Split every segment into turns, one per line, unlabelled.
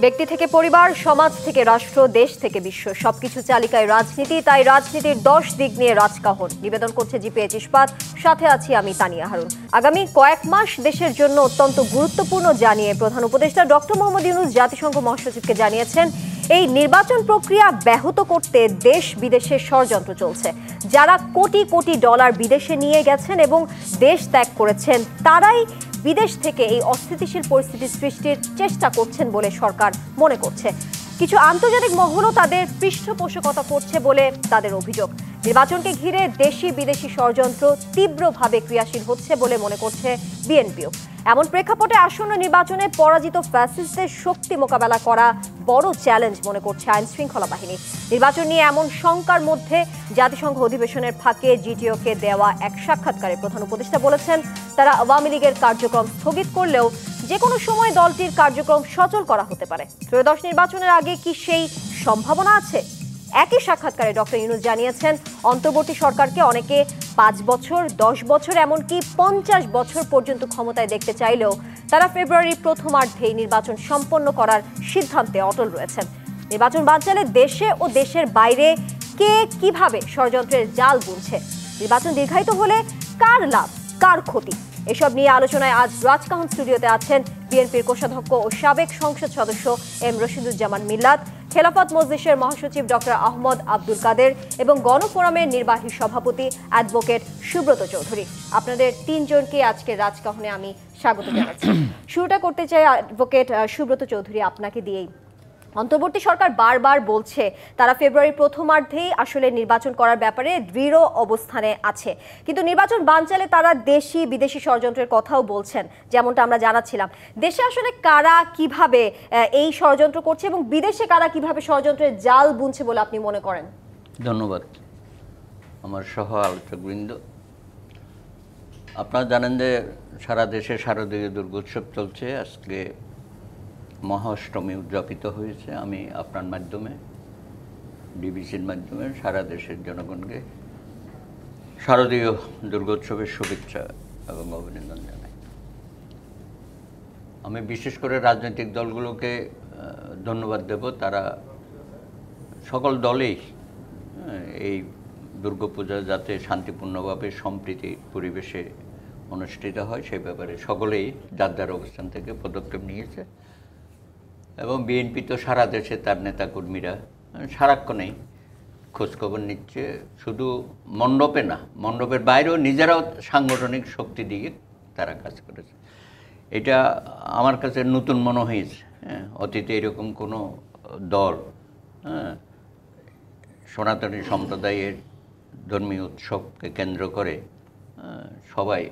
ব্যক্তি থেকে পরিবার, সমাজ থেকে রাষ্ট্র, দেশ থেকে বিশ্ব, সবকিছু চালিকায় রাজনীতি। তাই রাজনীতির 10 দিক নিয়ে রাজকাহন নিবেদন করছে জিপিএইচ ইস্পাত। সাথে আছি আমি তানিয়া হারুন। আগামী কয়েক মাস দেশের জন্য অত্যন্ত গুরুত্বপূর্ণ জানিয়ে প্রধান উপদেষ্টা ডক্টর মোহাম্মদ ইউনূস জাতিসংঘ মহাসচিবকে জানিয়েছেন, এই নির্বাচন প্রক্রিয়া ব্যাহত করতে দেশ বিদেশে ষড়যন্ত্র চলছে। যারা কোটি কোটি ডলার বিদেশে নিয়ে গেছেন এবং দেশ ত্যাগ করেছেন, তারাই বিদেশ থেকে এই অস্থিতিশীল পরিস্থিতি সৃষ্টির চেষ্টা করছেন বলে সরকার মনে করছে। কিছু আন্তর্জাতিক মহলও তাদের পৃষ্ঠপোষকতা করছে বলে তাদের অভিযোগ। নির্বাচনকে ঘিরে দেশি বিদেশি ষড়যন্ত্র তীব্রভাবে ক্রিয়াশীল হচ্ছে বলে মনে করছে বিএনপিও। এমন প্রেক্ষাপটে আসন্ন নির্বাচনে পরাজিত ফ্যাসিস্টদের শক্তি মোকাবেলা করা বড় চ্যালেঞ্জ মনে করছে আইন শৃঙ্খলা বাহিনী। নির্বাচন নিয়ে এমন শঙ্কার মধ্যে জাতিসংঘ অধিবেশনের ফাঁকে জিটিওকে দেওয়া এক সাক্ষাৎকারে প্রধান উপদেষ্টা বলেছেন, তারা আওয়ামী লীগের কার্যক্রম স্থগিত করলেও যে কোনো সময় দলটির কার্যক্রম সচল করা হতে পারে। ত্রয়োদশ নির্বাচনের আগে কি সেই সম্ভাবনা আছে? একই সাক্ষাৎকারে ডক্টর ইউনূস জানিয়েছেন, অন্তর্বর্তী সরকারকে অনেকে 5 বছর, 10 বছর, এমনকি 50 বছর পর্যন্ত ক্ষমতায় দেখতে চাইলেও তারা ফেব্রুয়ারির প্রথমার্ধেই নির্বাচন সম্পন্ন করার সিদ্ধান্তে অটল রয়েছেন। নির্বাচন বানচালে দেশে ও দেশের বাইরে কে কিভাবে ষড়যন্ত্রের জাল বুনছে, নির্বাচন দীর্ঘায়িত হলে কার লাভ কার ক্ষতি, এসব নিয়ে আলোচনায় আজ রাজকাহন স্টুডিওতে আছেন বিএনপির কোষাধ্যক্ষ ও সাবেক সংসদ সদস্য এম রশিদুজ্জামান মিল্লাত, খেলাফত মজলিসের মহাসচিব ডক্টর আহমদ আব্দুল কাদের এবং গণফোরামের নির্বাহী সভাপতি অ্যাডভোকেট সুব্রত চৌধুরী। আপনাদের তিনজনকে আজকের রাজকাহনে আমি স্বাগত জানাচ্ছি। শুরুটা করতে চাই অ্যাডভোকেট সুব্রত চৌধুরী, আপনাকে দিয়েই। অন্তর্বর্তী সরকার বারবার বলছে তারা ফেব্রুয়ারির প্রথমার্ধেই আসলে নির্বাচন করার ব্যাপারে দৃঢ় অবস্থানে আছে, কিন্তু নির্বাচন বানচালে তারা দেশি বিদেশি ষড়যন্ত্রের কথাও বলছেন। যেমনটা আমরা জানাচ্ছিলাম, দেশে আসলে কারা কিভাবে এই ষড়যন্ত্র করছে এবং বিদেশে কারা কিভাবে ষড়যন্ত্রের জাল বুনছে বলে আপনি মনে করেন?
ধন্যবাদ আমার সহ আলোচকবৃন্দ। আপনারা জানেন যে সারা দেশে শারদীয় দুর্গোৎসব চলছে। আজকে মহাষ্টমী উদযাপিত হয়েছে। আমি আপনার মাধ্যমে, ডিবিসির মাধ্যমে সারা দেশের জনগণকে শারদীয় দুর্গোৎসবের শুভেচ্ছা এবং অভিনন্দন জানাই। আমি বিশেষ করে রাজনৈতিক দলগুলোকে ধন্যবাদ দেব। তারা সকল দলেই এই দুর্গাপূজা যাতে শান্তিপূর্ণভাবে সম্প্রীতি পরিবেশে অনুষ্ঠিত হয় সেই ব্যাপারে সকলেই যার যার অবস্থান থেকে পদক্ষেপ নিয়েছে। এবং বিএনপি তো সারা দেশে তার নেতাকর্মীরা সারাক্ষণেই খোঁজখবর নিচ্ছে, শুধু মণ্ডপে না, মণ্ডপের বাইরেও নিজেরাও সাংগঠনিক শক্তি দিয়ে তারা কাজ করেছে। এটা আমার কাছে নতুন মনে হয়েছে। অতীতে এরকম কোনো দল সনাতনী সম্প্রদায়ের ধর্মীয় উৎসবকে কেন্দ্র করে সবাই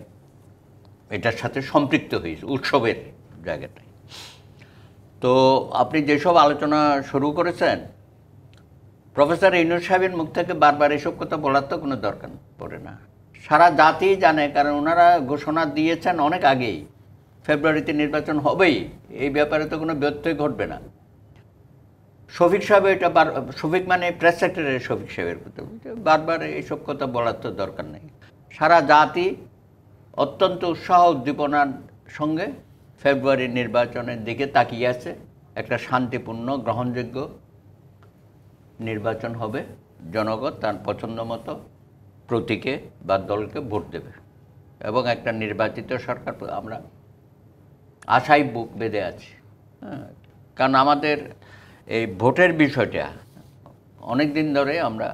এটার সাথে সম্পৃক্ত হয়েছে উৎসবের জায়গাটায়। তো আপনি যেসব আলোচনা শুরু করেছেন, প্রফেসর ইউনূস সাহেবের মুখ থেকে বারবার এসব কথা বলার তো কোনো দরকার পড়ে না। সারা জাতি জানে, কারণ ওনারা ঘোষণা দিয়েছেন অনেক আগেই ফেব্রুয়ারিতে নির্বাচন হবেই, এই ব্যাপারে তো কোনো ব্যত্যয় ঘটবে না। শফিক সাহেব এটা শফিক মানে প্রেস সেক্রেটারি শফিক সাহেবের কথা বারবার এইসব কথা বলার তো দরকার নেই। সারা জাতি অত্যন্ত উৎসাহ উদ্দীপনার সঙ্গে ফেব্রুয়ারির নির্বাচনের দিকে তাকিয়ে আছে। একটা শান্তিপূর্ণ গ্রহণযোগ্য নির্বাচন হবে, জনগণ তার পছন্দ মতো প্রতীকে বা দলকে ভোট দেবে এবং একটা নির্বাচিত সরকার আমরা আশায় বুক বেঁধে আছি। কারণ আমাদের এই ভোটের বিষয়টা অনেক দিন ধরে আমরা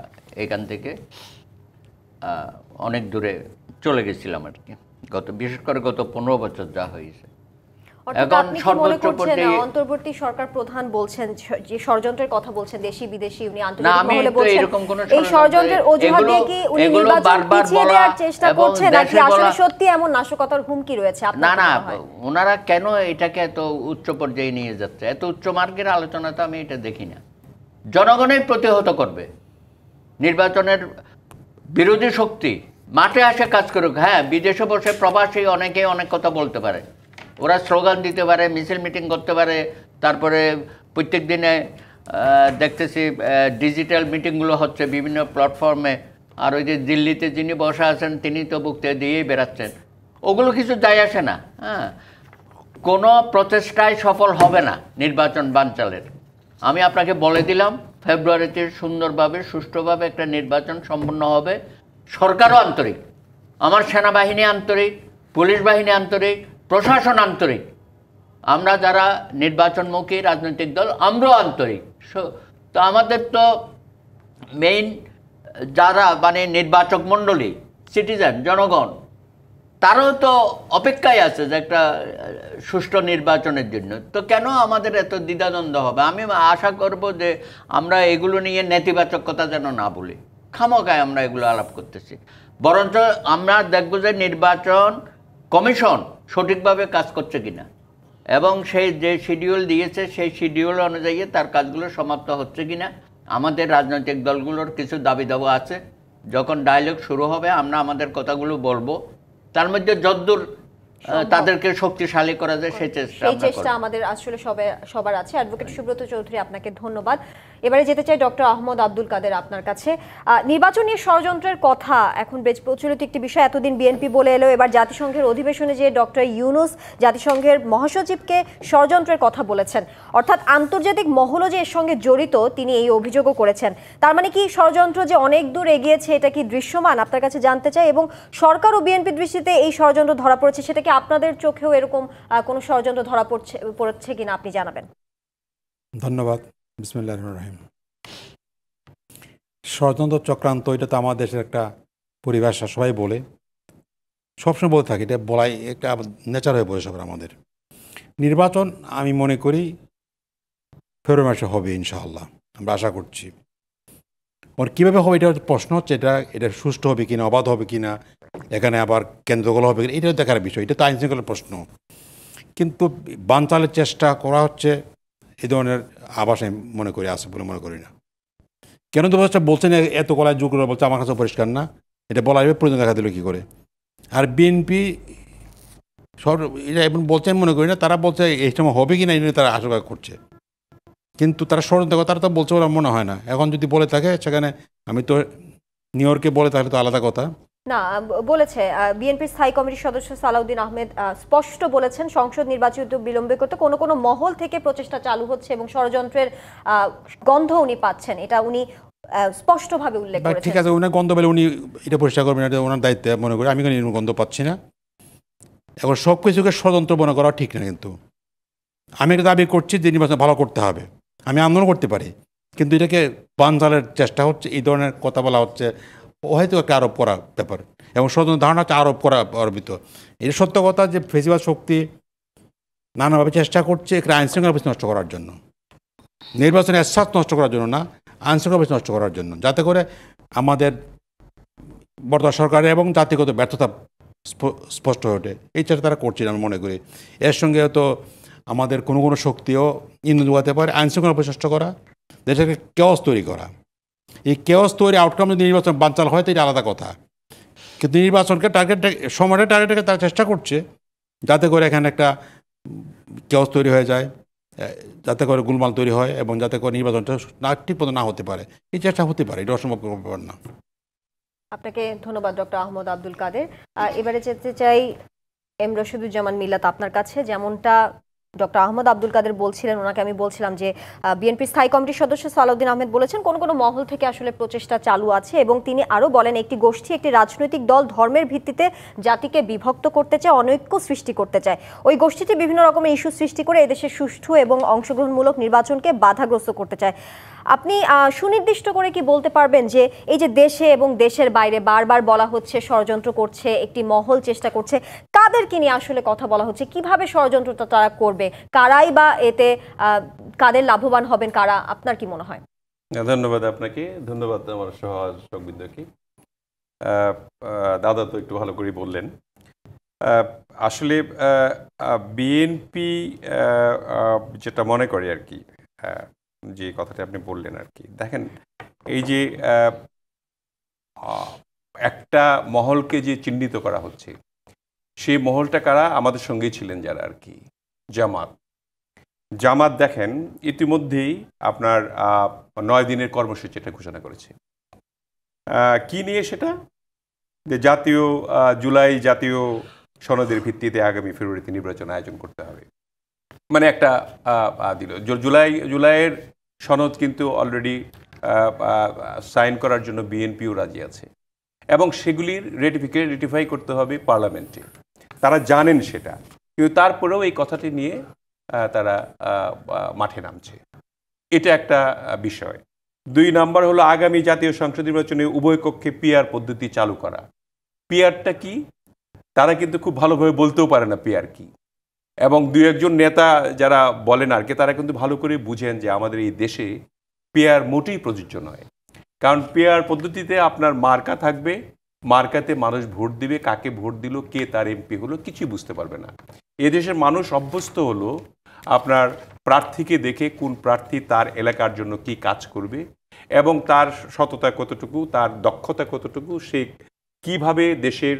এখান থেকে অনেক দূরে চলে গেছিলাম আর কি, বিশেষ করে গত 15 বছর যা হয়েছে।
অন্তর্বর্তী সরকার প্রধান বলছেন যে ষড়যন্ত্রের কথা বলছেন দেশি বিদেশি, উনি আন্তর্জাতিক মহলে বলছেন এই ষড়যন্ত্রের অজুহাত দিয়ে কি উনি নির্বাচন পিছিয়ে দেওয়ার চেষ্টা করছেন নাকি আসলে সত্যি এমন নাশকতার হুমকি রয়েছে?
না না, ওনারা কেন এটাকে এত উচ্চ পর্যায়ে নিয়ে যাচ্ছে? এত উচ্চ মার্গের আলোচনা তো আমি এটা দেখি না। জনগণই প্রতিহত করবে। নির্বাচনের বিরোধী শক্তি মাঠে আসে কাজ করুক। হ্যাঁ, বিদেশে বসে প্রবাসী অনেকে অনেক কথা বলতে পারে, ওরা স্লোগান দিতে পারে, মিছিল মিটিং করতে পারে। তারপরে প্রত্যেক দিনে দেখতেছি ডিজিটাল মিটিংগুলো হচ্ছে বিভিন্ন প্ল্যাটফর্মে। আর ওই যে দিল্লিতে যিনি বসা আছেন তিনি তো বক্তৃতা দিয়েই বেড়াচ্ছেন, ওগুলো কিছু যায় আসে না। হ্যাঁ, কোনো প্রচেষ্টায় সফল হবে না নির্বাচন বানচালের। আমি আপনাকে বলে দিলাম, ফেব্রুয়ারিতে সুন্দরভাবে সুষ্ঠুভাবে একটা নির্বাচন সম্পন্ন হবে। সরকারও আন্তরিক, আমার সেনাবাহিনী আন্তরিক, পুলিশ বাহিনী আন্তরিক, প্রশাসন আন্তরিক, আমরা যারা নির্বাচনমুখী রাজনৈতিক দল আমরাও আন্তরিক। তো আমাদের তো মেইন যারা মানে নির্বাচক মণ্ডলী, সিটিজেন, জনগণ, তারাও তো অপেক্ষায় আছে যে একটা সুষ্ঠু নির্বাচনের জন্য। তো কেন আমাদের এত দ্বিধাদ্বন্দ্ব হবে? আমি আশা করব যে আমরা এগুলো নিয়ে নেতিবাচকতা যেন না বলি, খামোখায় আমরা এগুলো আলাপ করতেছি। বরঞ্চ আমরা দেখব যে নির্বাচন কমিশন সঠিকভাবে কাজ করছে কিনা, এবং সেই যে শিডিউল দিয়েছে সেই শিডিউল অনুযায়ী তার কাজগুলো সমাপ্ত হচ্ছে কিনা। আমাদের রাজনৈতিক দলগুলোর কিছু দাবি দাবা আছে, যখন ডায়ালগ শুরু হবে আমরা আমাদের কথাগুলো বলবো, তার মধ্যে যদ্দূর তাদেরকে শক্তিশালী করা যায় সেই চেষ্টা
আমাদের আসলে সবার আছে। অ্যাডভোকেট সুব্রত চৌধুরী, আপনাকে ধন্যবাদ। এবারে যেতে চাই ডক্টর আহমদ আব্দুল কাদের আপনার কাছে। নির্বাচন নিয়ে ষড়যন্ত্রের কথা এখন বেশ প্রচলিত একটি বিষয়। এতদিন বিএনপি বলে এলো, এবার জাতিসংঘের অধিবেশনে যে ডক্টর ইউনুস জাতিসংঘের মহাসচিবকে ষড়যন্ত্রের কথা বলেছেন, অর্থাৎ আন্তর্জাতিক মহলও যে এর সঙ্গে জড়িত তিনি এই অভিযোগও করেছেন। তার মানে কি ষড়যন্ত্র যে অনেক দূর এগিয়েছে এটা কি দৃশ্যমান? আপনার কাছে জানতে চাই। এবং সরকার ও বিএনপির দৃষ্টিতে এই ষড়যন্ত্র ধরা পড়েছে, সেটা কি আপনাদের চোখেও এরকম কোনো ষড়যন্ত্র ধরা পড়ছে কিনা আপনি জানাবেন।
ধন্যবাদ। বিসমিল্লাহির রহমানির রহিম। ষড়যন্ত্র চক্রান্ত, এটা তো আমাদের দেশের একটা পরিভাষা, সবাই বলে, সবসময় বলে থাকে, এটা বলাই একটা নেচার হয়ে পড়ে সবার আমাদের। নির্বাচন আমি মনে করি ফেব্রুয়ারি মাসে হবে ইনশাআল্লাহ, আমরা আশা করছি। ওর কীভাবে হবে এটা প্রশ্ন হচ্ছে, এটা সুষ্ঠু হবে কিনা, অবাধ হবে কিনা, এখানে আবার কেন্দ্রগুলো হবে কিনা, এটাও দেখার বিষয়। এটা তো আইন শৃঙ্খলার প্রশ্ন, কিন্তু বানচালের চেষ্টা করা হচ্ছে, এই ধরনের আভাস আমি মনে করি আছে বলে মনে করি না। কেন তো বলছেন এত কলায় যুগ বলছে, আমার কাছে পরিষ্কার না, এটা বলা যাবে প্রয়োজন দেখা দিল কী করে। আর বিএনপি সব এটা এখন বলছেন মনে করি না, তারা বলছে এই সময় হবে কি না এই নিয়ে তারা আশঙ্কা করছে, কিন্তু তারা ষড়যন্ত্র তারা তো বলছে বলে মনে হয় না। এখন যদি বলে থাকে সেখানে, আমি তো নিউ ইয়র্কে বলে তাহলে তো আলাদা কথা
না। বলেছে বিএনপির স্থায়ী কমিটির সদস্য সালাউদ্দিন আহমেদ স্পষ্ট বলেছেন সংসদ নির্বাচিত বিলম্বে করতে কোনো কোনো মহল থেকে প্রচেষ্টা চালু হচ্ছে এবং ষড়যন্ত্রের গন্ধ উনি পাচ্ছেন, এটা উনি স্পষ্টভাবে উল্লেখ করেছেন।
ঠিক আছে, উনি গন্ধ পেলে উনি এটা পরিষ্কার করবেন, এটা ওনার দায়িত্বে মনে করি। আমি কোনো গন্ধ পাচ্ছি না। এখন সব কিছুকে ষড়যন্ত্র মনে করা ঠিক না, কিন্তু আমি একটা দাবি করছি যে নির্বাচন ভালো করতে হবে, আমি আন্দোলন করতে পারি, কিন্তু এটাকে বানচালের চেষ্টা হচ্ছে, এই ধরনের কথা বলা হচ্ছে, হয়তো একটা আরোপ করা ব্যাপার, এবং ষড়যন্ত্র ধারণা হচ্ছে আরোপ করা আরোপিত। এটা সত্য কথা যে ফেসিবাদ শক্তি নানাভাবে চেষ্টা করছে একটা আইনশৃঙ্খলা বেশি নষ্ট করার জন্য, নির্বাচনের এসাস নষ্ট করার জন্য না, আইনশৃঙ্খলা বেশি নষ্ট করার জন্য, যাতে করে আমাদের বর্তমান সরকারের এবং জাতিগত ব্যর্থতা স্পষ্ট হয়ে ওঠে। এই চেষ্টা তারা করছে আমি মনে করি। এর সঙ্গে হয়তো আমাদের কোনো কোনো শক্তিও ইন্ধন যোগাতে পারে, আইনশৃঙ্খলা প্রচেষ্টা করা, দেশের কেওস তৈরি করা। এই কেওস তৈরি আউটকাম যদি নির্বাচন বানচাল হয় তো এটা আলাদা কথা, কিন্তু নির্বাচনকে সময়টা টার্গেটকে তারা চেষ্টা করছে যাতে করে এখানে একটা কেওস তৈরি হয়ে যায়, যাতে করে গোলমাল তৈরি হয়, এবং যাতে করে নির্বাচনটা ঠিক মতো না হতে পারে। এই চেষ্টা হতে পারে, এটা অসম্ভব ব্যাপার না।
আপনাকে ধন্যবাদ ডক্টর আহমদ আব্দুল কাদের। এবারে যেতে চাই এম রশিদুজ্জামান মিল্লাত আপনার কাছে। যেমনটা ডক্টর আহমদ আব্দুল কাদের বলছিলেন, ওনাকে আমি বলছিলাম যে বিএনপির স্থায়ী কমিটির সদস্য সালাউদ্দিন আহমেদ বলেছেন কোন কোন মহল থেকে আসলে প্রচেষ্টা চালু আছে, এবং তিনি আরও বলেন একটি গোষ্ঠী, একটি রাজনৈতিক দল ধর্মের ভিত্তিতে জাতিকে বিভক্ত করতে চায়, অনৈক্য সৃষ্টি করতে চায়। ওই গোষ্ঠীটি বিভিন্ন রকমের ইস্যু সৃষ্টি করে এদেশের সুষ্ঠু এবং অংশগ্রহণমূলক নির্বাচনকে বাধাগ্রস্ত করতে চায়। আপনি সুনির্দিষ্ট করে কি বলতে পারবেন যে এই যে দেশে এবং দেশের বাইরে বারবার বলা হচ্ছে ষড়যন্ত্র করছে, একটি মহল চেষ্টা করছে, কাদেরকে নিয়ে আসলে কথা বলা হচ্ছে, কিভাবে ষড়যন্ত্রটা তারা করবে, কারাই বা এতে কাদের লাভবান হবেন, কারা, আপনার কি মনে হয়?
ধন্যবাদ আপনাকে, ধন্যবাদ আমার সহযোগীকে। দাদা তো একটু ভালো করে বললেন। আসলে বিএনপি যেটা মনে করে আর কি, যে কথাটা আপনি বললেন আর কি, দেখেন এই যে একটা মহলকে যে চিহ্নিত করা হচ্ছে, সেই মহলটা কারা? আমাদের সঙ্গেই ছিলেন যারা আর কি, জামাত দেখেন ইতিমধ্যেই আপনার 9 দিনের কর্মসূচি এটা ঘোষণা করেছে। কি নিয়ে সেটা? যে জুলাই জাতীয় সনদের ভিত্তিতে আগামী ফেব্রুয়ারিতে নির্বাচন আয়োজন করতে হবে, মানে একটা দিল। জুলাইয়ের সনদ কিন্তু অলরেডি সাইন করার জন্য বিএনপিও রাজি আছে, এবং সেগুলির রেটিফাই করতে হবে পার্লামেন্টে। তারা জানেন সেটা, কিন্তু তারপরেও এই কথাটি নিয়ে তারা মাঠে নামছে। এটা একটা বিষয়। 2 নাম্বার হলো আগামী জাতীয় সংসদ নির্বাচনে উভয় কক্ষে পিআর পদ্ধতি চালু করা। পিআরটা কি তারা কিন্তু খুব ভালোভাবে বলতেও পারে না পিআর কি, এবং 2-1 নেতা যারা বলেন আর কি, তারা কিন্তু ভালো করে বুঝেন যে আমাদের এই দেশে পিআর মোটেই প্রযোজ্য নয়। কারণ পিআর পদ্ধতিতে আপনার মার্কা থাকবে, মার্কাতে মানুষ ভোট দিবে, কাকে ভোট দিল, কে তার এমপি হলো, কিছুই বুঝতে পারবে না। এদেশের মানুষ অভ্যস্ত হলো আপনার প্রার্থীকে দেখে কোন প্রার্থী তার এলাকার জন্য কি কাজ করবে, এবং তার সততা কতটুকু, তার দক্ষতা কতটুকু, সে কিভাবে দেশের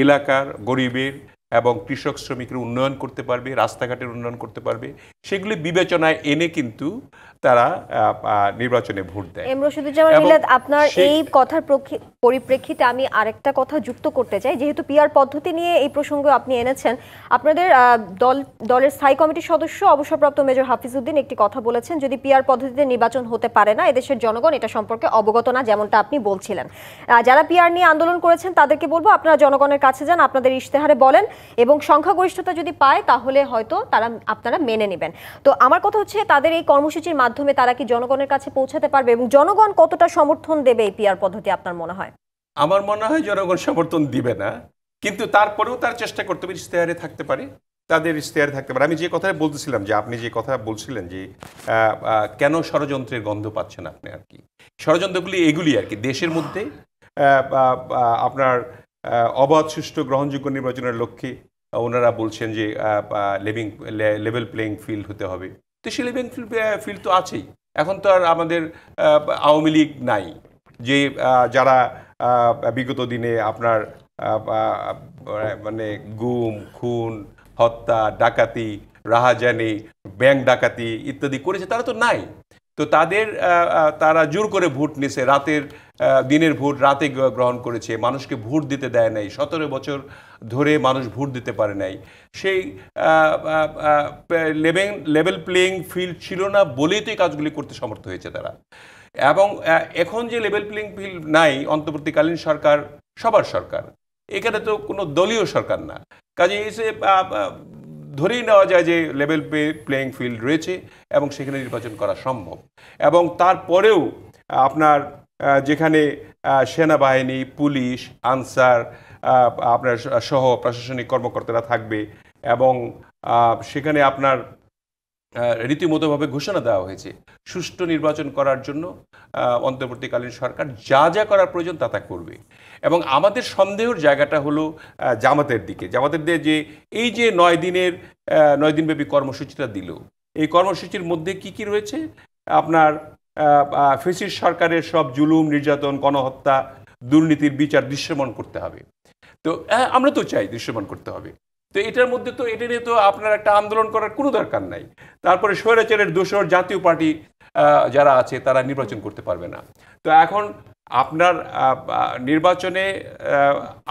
এলাকার গরিবের এবং কৃষক শ্রমিকের উন্নয়ন করতে পারবে, রাস্তাঘাটের উন্নয়ন করতে পারবে, সেগুলি বিবেচনায় এনে কিন্তু তারা নির্বাচনে ভোট দেয়।
এম রশিদুজ্জামান মিলাদ, আপনার এই কথার পরিপ্রেক্ষিতে আমি আরেকটা কথা যুক্ত করতে চাই। যেহেতু পিআর পদ্ধতি নিয়ে এই প্রসঙ্গ আপনি এনেছেন, আপনাদের দলের স্থায়ী কমিটির সদস্য অবসরপ্রাপ্ত মেজর হাফিজউদ্দিন একটি কথা বলেছেন, যদি পিআর পদ্ধতিতে নির্বাচন হতে পারে না, এদেশের জনগণ এটা সম্পর্কে অবগত না, যেমনটা আপনি বলছিলেন। যারা পিআর নিয়ে আন্দোলন করেছেন তাদেরকে বলবো, আপনারা জনগণের কাছে যান, আপনাদের ইশতেহারে বলেন, এবং সংখ্যাগরিষ্ঠতা যদি পায় তাহলে হয়তো আপনারা মেনে নেবেন। তো আমার কথা হচ্ছে, তাদের এই কর্মসূচির মাধ্যমে তারা কি জনগণের কাছে পৌঁছাতে পারবে, এবং জনগণ কতটা সমর্থন দেবে এই পিআর পদ্ধতি আপনার মনে হয়?
আমার মনে হয় জনগণ সমর্থন দিবে না, কিন্তু তারপরেও তার চেষ্টা করতে হবে, ইশতেহারে থাকতে পারে, তাদের ইশতেহারে থাকতে পারে। আমি যে কথা বলতেছিলাম, যে আপনি যে কথা বলছিলেন যে কেন ষড়যন্ত্রের গন্ধ পাচ্ছেন আপনি আর কি, ষড়যন্ত্রগুলি এগুলি আর কি, দেশের মধ্যে আপনার অবাধ, সুষ্ঠু, গ্রহণযোগ্য নির্বাচনের লক্ষ্যে ওনারা বলছেন যে লেভেল প্লেইং ফিল্ড হতে হবে। তো সেই লেভেল ফিল্ড তো আছেই। এখন তো আর আমাদের আওয়ামী লীগ নাই, যে যারা বিগত দিনে আপনার মানে গুম, খুন, হত্যা, ডাকাতি, রাহাজানি, ব্যাংক ডাকাতি ইত্যাদি করেছে, তারা তো নাই। তো তারা জোর করে ভোট নিছে, দিনের ভোট রাতে গ্রহণ করেছে, মানুষকে ভোট দিতে দেয় নাই, 17 বছর ধরে মানুষ ভোট দিতে পারে নাই। সেই লেভেল প্লেইং ফিল্ড ছিল না বলেই তো এই কাজগুলি করতে সমর্থ হয়েছে তারা। এবং এখন যে লেভেল প্লেইং ফিল্ড নাই, অন্তর্বর্তীকালীন সরকার সবার সরকার, এখানে তো কোনো দলীয় সরকার না, কাজে এসে ধরেই নেওয়া যায় যে লেভেল প্লেইং ফিল্ড রয়েছে এবং সেখানে নির্বাচন করা সম্ভব। এবং তারপরেও আপনার যেখানে সেনাবাহিনী, পুলিশ, আনসার, আপনার সহ প্রশাসনিক কর্মকর্তারা থাকবে, এবং সেখানে আপনার রীতিমতোভাবে ঘোষণা দেওয়া হয়েছে সুষ্ঠু নির্বাচন করার জন্য অন্তর্বর্তীকালীন সরকার যা যা করার প্রয়োজন তা করবে। এবং আমাদের সন্দেহের জায়গাটা হলো জামাতের দিকে, যে এই যে 9 দিনব্যাপী কর্মসূচিটা দিল, এই কর্মসূচির মধ্যে কি কি রয়েছে, আপনার ফ্যাসিস্ট সরকারের সব জুলুম, নির্যাতন, গণহত্যা, দুর্নীতির বিচার দৃশ্যমান করতে হবে। তো আমরা তো চাই দৃশ্যমান করতে হবে। তো এটার মধ্যে তো এটা নিয়ে তো আপনার একটা আন্দোলন করার কোনো দরকার নাই। তারপরে স্বৈরাচারের দোসর জাতীয় পার্টি যারা আছে তারা নির্বাচন করতে পারবে না। তো এখন আপনার নির্বাচনে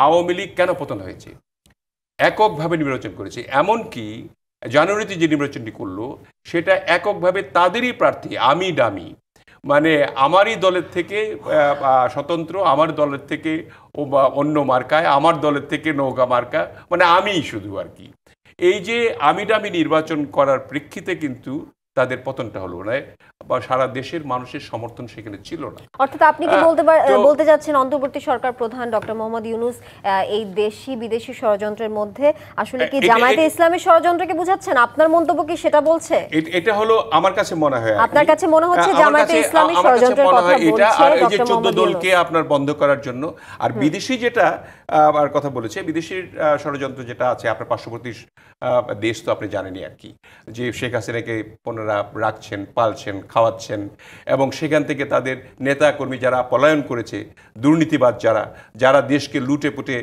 আওয়ামী লীগ কেন পতন হয়েছে? এককভাবে নির্বাচন করেছে, এমনকি জানুয়ারিতে যে নির্বাচনটি করলো সেটা এককভাবে তাদেরই প্রার্থী, আমি ডামি, মানে আমারই দলের থেকে স্বতন্ত্র, আমার দলের থেকে অন্য মার্কায়, আমার দলের থেকে নৌকা মার্কা, মানে আমিই শুধু আর কি। এই যে আমি ডামি নির্বাচন করার প্রেক্ষিতে কিন্তু তাদের পতনটা হলো না, বা সারা দেশের মানুষের সমর্থন সেখানে ছিল না।
অর্থাৎ আপনি কি বলতে যাচ্ছেন অন্তর্বর্তী সরকার প্রধান ডক্টর মোহাম্মদ ইউনূস এই দেশি বিদেশি ষড়যন্ত্রের মধ্যে আসলে কি জামায়াতে ইসলামের ষড়যন্ত্রকে বুঝাচ্ছেন? আপনার মন্তব্য কি সেটা বলছে?
এটা হলো আমার কাছে মনে হয়,
আপনার কাছে মনে হচ্ছে জামায়াতে ইসলামী ষড়যন্ত্রের কথা বলছে
এটা, আর এই যে 14 দলকে আপনার বন্ধ করার জন্য। আর বিদেশি যেটা আর কথা বলেছে, বিদেশির ষড়যন্ত্র যেটা আছে, আপনার পার্শ্ববর্তী দেশ তো আপনি জানেনই আর কি, যে শেখ হাসিনাকে পনেরা রাখছেন, পালছেন, খাওয়াচ্ছেন, এবং সেখান থেকে তাদের নেতা কর্মী যারা পলায়ন করেছে, দুর্নীতিবাদ যারা দেশকে লুটে পুটে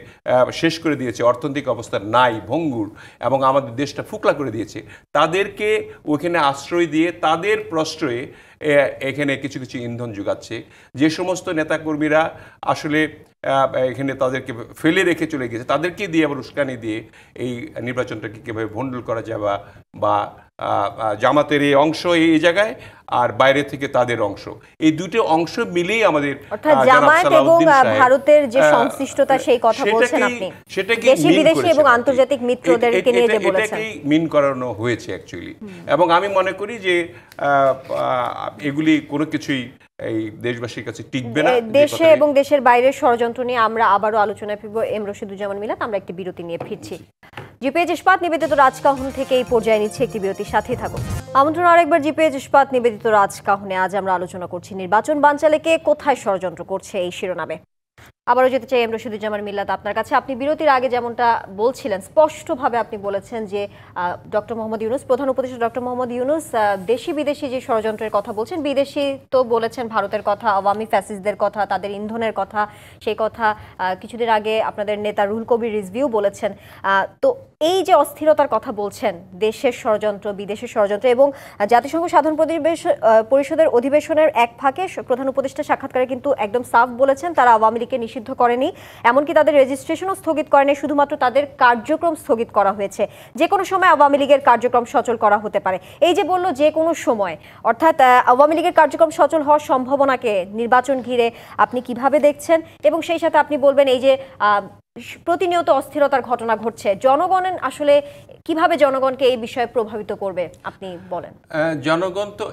শেষ করে দিয়েছে, অর্থনৈতিক অবস্থা নাই, ভঙ্গুর, এবং আমাদের দেশটা ফুকলা করে দিয়েছে, তাদেরকে ওইখানে আশ্রয় দিয়ে তাদের প্রশ্রয়ে এখানে কিছু কিছু ইন্ধন যোগাচ্ছে। যে সমস্ত নেতাকর্মীরা আসলে এখানে তাদেরকে ফেলে রেখে চলে গেছে, তাদেরকে দিয়ে আবার উস্কানি দিয়ে এই নির্বাচনটাকে কীভাবে ভণ্ডুল করা যায় বা জামাতের এই অংশ এই জায়গায় আর বাইরে থেকে তাদের অংশ, এই দুটো অংশ মিলেই আমাদের
অর্থাৎ জামায়াত এবং ভারতের যে সংশ্লিষ্টতা সেই কথা বলছেন আপনি, দেশি বিদেশি এবং আন্তর্জাতিক মিত্রদেরকে নিয়ে যে বলেছেন,
এটাকেই মিন করানো হয়েছে অ্যাকচুয়ালি। এবং আমি মনে করি যে এগুলি কোনো কিছুই এই দেশবাসীর কাছে টিকবে না।
দেশে এবং দেশের বাইরের ষড়যন্ত্র নিয়ে আমরা আবারও আলোচনায় ফিরব। এম রশিদুজ্জামান মিলাত, আমরা একটি বিরতি নিয়ে ফিরছি। জিপিএইচ ইস্পাত নিবেদিত রাজকাহন থেকে এই পর্যায়ে নিচ্ছে একটি বিরতির সাথেই থাকুন। আমন্ত্রণ আরেকবার জিপিএইচ ইস্পাত নিবেদিত রাজকাহনে। আজ আমরা আলোচনা করছি নির্বাচন বানচালে কে কোথায় ষড়যন্ত্র করছে এই শিরোনামে। আবারও যেতে চাই এম রশিদুজ্জামান মিল্লাত আপনার কাছে। আপনি বিরতির আগে যেমনটা বলছিলেন, স্পষ্টভাবে আপনি বলেছেন যে ডক্টর মোহাম্মদ ইউনূস, প্রধান উপদেষ্টা ডক্টর মোহাম্মদ ইউনূস দেশি বিদেশি যে ষড়যন্ত্রের কথা বলছেন, বিদেশি তো বলেছেন ভারতের কথা, আওয়ামী ফ্যাসিস্টদের কথা, তাদের ইন্ধনের কথা, সেই কথা কিছুদিন আগে আপনাদের নেতা রুহুল কবির রিজভিও বলেছেন। তো এই যে অস্থিরতার কথা বলছেন, দেশের ষড়যন্ত্র, বিদেশের ষড়যন্ত্র, এবং জাতিসংঘ সাধারণ পরিষদের অধিবেশনের এক ফাঁকে প্রধান উপদেষ্টা সাক্ষাৎকারে কিন্তু একদম সাফ বলেছেন তারা আওয়ামী লীগকে নিষিদ্ধ করেনি, এমনকি তাদের রেজিস্ট্রেশনও স্থগিত করেনি, শুধুমাত্র তাদের কার্যক্রম স্থগিত করা হয়েছে। যে কোনো সময় আওয়ামী লীগের কার্যক্রম সচল করা হতে পারে। এই যে বললো যে কোনো সময়, অর্থাৎ আওয়ামী লীগের কার্যক্রম সচল হওয়ার সম্ভাবনাকে নির্বাচন ঘিরে আপনি কিভাবে দেখছেন? এবং সেই সাথে আপনি বলবেন এই যে প্রতিনিয়ত অস্থিরতার ঘটনা ঘটছে, জনগণের আসলে কিভাবে জনগণকে এই বিষয়ে প্রভাবিত করবে আপনি বলেন।
জনগণ তো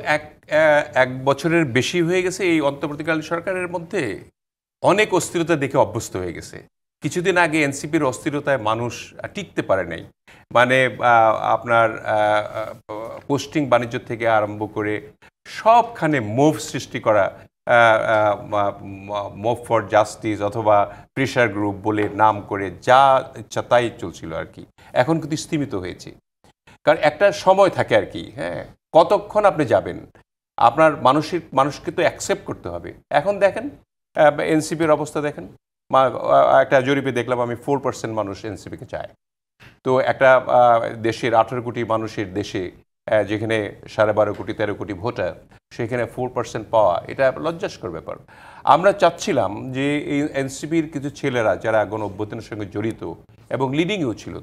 এক বছরের বেশি হয়ে গেছে এই অন্তর্বর্তীকালীন সরকারের মধ্যে অনেক অস্থিরতা দেখে অভ্যস্ত হয়ে গেছে। কিছুদিন আগে এনসিপির অস্থিরতায় মানুষ টিকতে পারে নাই, মানে আপনার পোস্টিং বাণিজ্য থেকে আরম্ভ করে সবখানে মোভ সৃষ্টি করা, মুভ ফর জাস্টিস অথবা প্রেশার গ্রুপ বলে নাম করে যা ইচ্ছা তাই চলছিল আর কি। এখন কিন্তু স্তীমিত হয়েছে, কারণ একটা সময় থাকে আর কি। হ্যাঁ, কতক্ষণ আপনি যাবেন, আপনার মানুষকে তো অ্যাকসেপ্ট করতে হবে। এখন দেখেন এনসিপির অবস্থা দেখেন, একটা জরিপে দেখলাম আমি 4% মানুষ এনসিপিকে চায়। তো একটা দেশের 18 কোটি মানুষের দেশে, যেখানে 12.5 কোটি 13 কোটি ভোটার, সেখানে 4% পাওয়া এটা লজ্জাস্কর ব্যাপার। আমরা চাচ্ছিলাম যে এই এনসিপির কিছু ছেলেরা যারা গণ অভ্যুত্থানের সঙ্গে জড়িত এবং লিডিংয়েও ছিল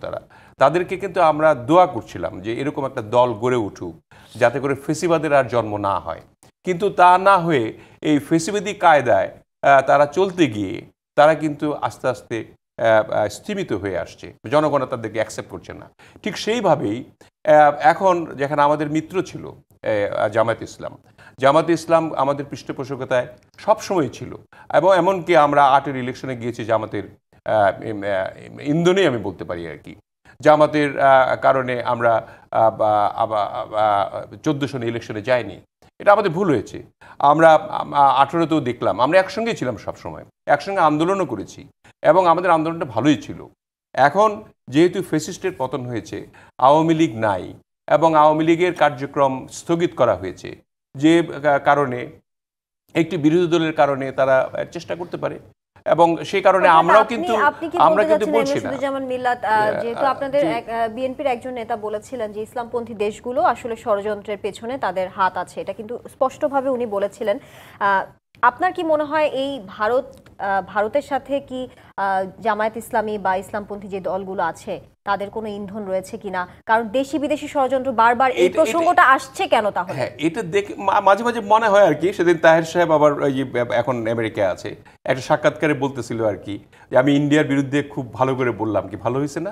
তাদেরকে কিন্তু আমরা দোয়া করছিলাম যে এরকম একটা দল গড়ে উঠুক যাতে করে ফেসিবাদের আর জন্ম না হয়। কিন্তু তা না হয়ে এই ফেসিবাদী কায়দায় তারা চলতে গিয়ে তারা কিন্তু আস্তে আস্তে স্থিমিত হয়ে আসছে, জনগণ তাদেরকে অ্যাকসেপ্ট করছে না। ঠিক সেইভাবেই এখন যেখানে আমাদের মিত্র ছিল জামায়াতে ইসলাম আমাদের পৃষ্ঠপোষকতায় সবসময় ছিল, এবং এমনকি আমরা 8-এর ইলেকশনে গিয়েছি জামাতের ইন্ধনে আমি বলতে পারি আর কি। জামাতের কারণে আমরা 14 সনে ইলেকশনে যাইনি, এটা আমাদের ভুল হয়েছে। আমরা 18তেও দেখলাম আমরা একসঙ্গেই ছিলাম, সবসময় একসঙ্গে আন্দোলনও করেছি এবং আমাদের আন্দোলনটা ভালোই ছিল। এখন যেহেতু ফ্যাসিস্টের পতন হয়েছে, আওয়ামী লীগ নাই এবং আওয়ামী লীগের কার্যক্রম স্থগিত করা হয়েছে, যে কারণে একটি বিরোধী দলের কারণে তারা চেষ্টা করতে পারে, এবং সেই কারণে আমরাও কিন্তু বলছি না।
যেমন মিল্লাত, যেহেতু আপনাদের বিএনপির একজন নেতা বলেছিলেন যে ইসলামপন্থী দেশগুলো আসলে ষড়যন্ত্রের পেছনে তাদের হাত আছে, এটা কিন্তু স্পষ্টভাবে উনি বলেছিলেন। আপনার কি মনে হয় এই ভারতের সাথে কি জামায়াত ইসলামী বা ইসলামপন্থী যে দলগুলো আছে তাদের কোনো ইন্ধন রয়েছে কিনা? কারণ দেশি বিদেশি ষড়যন্ত্র বারবার এই প্রসঙ্গটা আসছে কেন তাহলে?
হ্যাঁ, এটা দেখে মাঝে মাঝে মনে হয় আর কি। সেদিন তাহের সাহেব আবার এখন আমেরিকায় আছে, একটা সাক্ষাৎকারে বলতেছিল আর কি যে আমি ইন্ডিয়ার বিরুদ্ধে খুব ভালো করে বললাম, কি ভালো হয়েছে না,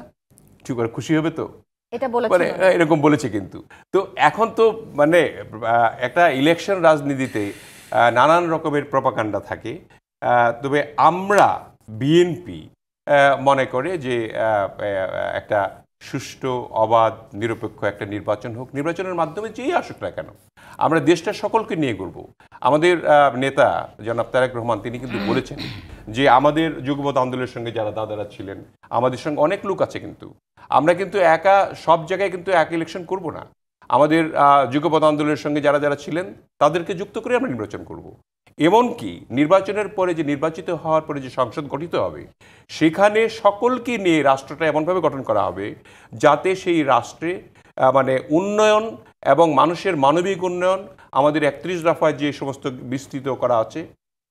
ঠিক করে খুশি হবে তো,
এটা বলেছে,
মানে এরকম বলেছে। কিন্তু তো এখন তো মানে একটা ইলেকশন রাজনীতিতে নানান রকমের প্রপাগান্ডা থাকে। তবে আমরা বিএনপি মনে করে যে একটা সুষ্ঠু, অবাধ, নিরপেক্ষ একটা নির্বাচন হোক, নির্বাচনের মাধ্যমে যেই আসুক না কেন আমরা দেশটা সকলকে নিয়ে করব। আমাদের নেতা জনাব তারেক রহমান তিনি কিন্তু বলেছেন যে আমাদের যুগপৎ আন্দোলনের সঙ্গে যারা দাদারা ছিলেন, আমাদের সঙ্গে অনেক লোক আছে, কিন্তু আমরা কিন্তু একা সব জায়গায় কিন্তু এক ইলেকশন করব না। আমাদের যুগপৎ আন্দোলনের সঙ্গে যারা যারা ছিলেন তাদেরকে যুক্ত করে আমরা নির্বাচন করব। এমনকি নির্বাচনের পরে যে নির্বাচিত হওয়ার পরে যে সংসদ গঠিত হবে সেখানে সকলকে নিয়ে রাষ্ট্রটা এমনভাবে গঠন করা হবে যাতে সেই রাষ্ট্রে মানে উন্নয়ন এবং মানুষের মানবিক উন্নয়ন, আমাদের 31 দফায় যে সমস্ত বিস্তৃত করা আছে